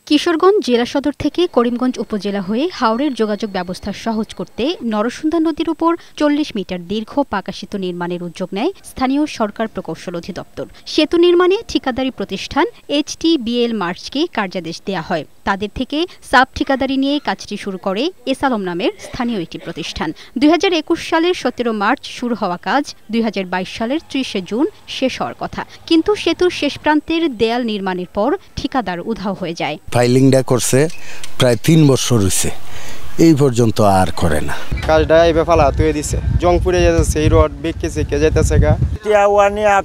কিশোরগঞ্জ জেলা সদর থেকে করিমগঞ্জ উপজেলা হয়ে হাওরের যোগাযোগ ব্যবস্থা সহজ করতে নরসুন্দা নদীর উপর ৪০ মিটার দীর্ঘ পাকা সেতু নির্মাণের উদ্যোগ নেয় স্থানীয় সরকার প্রকৌশল অধিদপ্তর। সেতু নির্মাণে ঠিকাদারি প্রতিষ্ঠান HTBL মার্চকে কার্যাদেশ দেয়া হয়। তাদের থেকে সাব ঠিকাদারি নিয়ে কাজটি শুরু করে এসালম নামের স্থানীয় একটি প্রতিষ্ঠান। ২০২১ সালের ১৭ মার্চ শুরু হওয়া কাজ ২০২২ সালের ৩০ জুন শেষ হওয়ার কথা, কিন্তু সেতুর শেষ প্রান্তের দেয়াল নির্মাণের পর ঠিকাদার উধাও হয়ে যায়। ফাইলিংটা করছে প্রায় ৩ বছর হয়েছে, এই পর্যন্ত আর করে না। কাজটা এইভাবে ফালা তুই দিছে, জং পুড়ে যাচ্ছে, এই রড বেঁকে চেকে যাইতেছে গা।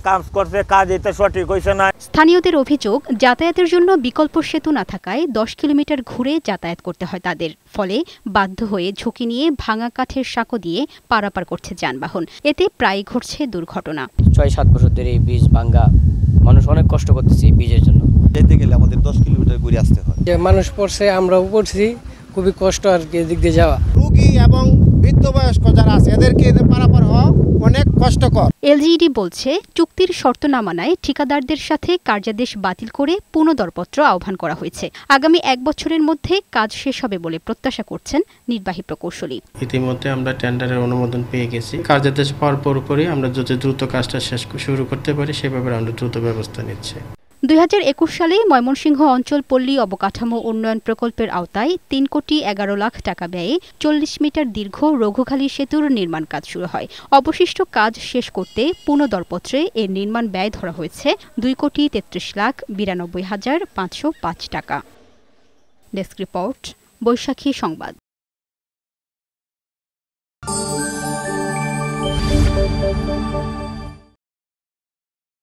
কাজ করছে, কাজ এটা সঠিক হইছে না। স্থানীয়দের অভিযোগ, যাতায়াতের জন্য বিকল্প সেতু না থাকায় ১০ কিলোমিটার ঘুরে যাতায়াত করতে হয় তাদের। ফলে বাধ্য হয়ে ঝুঁকি নিয়ে ভাঙা কাঠের সাঁকো দিয়ে পারাপার করছে যানবাহন। এতে প্রায় ঘটছে দুর্ঘটনা। ৬-৭ বছর ধরে এই ব্রিজ ভাঙা, মানুষ অনেক কষ্ট করতেছে এই ব্রিজের জন্য। যেতে গেলে আমাদের 10 কিলোমিটার ঘুরে আসতে হয়। যে মানুষ পড়ছে, আমরাও পড়ছি, খুবই কষ্ট আর কি এদিক দিয়ে যাওয়া। রোগী এবং বৃদ্ধ বয়স্ক যারা আছে এদেরকে পারাপার হওয়া অনেক কষ্টকর। LGED বলছে, চুক্তির শর্ত না মানায় ঠিকাদারদের সাথে কার্যাদেশ বাতিল করে পুনঃদরপত্র আহ্বান করা হয়েছে। আগামী ১ বছরের মধ্যে কাজ শেষ হবে বলে প্রত্যাশা করছেন নির্বাহী প্রকৌশলী। ইতিমধ্যে আমরা টেন্ডারের অনুমোদন পেয়ে গেছি। কার্যাদেশ পাওয়ার পরপরই আমরা যত দ্রুত কাজটা শুরু করতে পারি সেভাবে আমরা দ্রুত ব্যবস্থা নিচ্ছি। ২০২১ সালে ময়মনসিংহ অঞ্চল পল্লী অবকাঠামো উন্নয়ন প্রকল্পের আওতায় ৩ কোটি ১১ লাখ টাকা ব্যয়ে ৪০ মিটার দীর্ঘ রঘুখালী সেতুর নির্মাণ কাজ শুরু হয়। অবশিষ্ট কাজ শেষ করতে পুনঃদরপত্রে এর নির্মাণ ব্যয় ধরা হয়েছে ২ কোটি ৩৩ লাখ ৯২ হাজার ৫০৫ টাকা। ডেস্ক রিপোর্ট, বৈশাখী সংবাদ।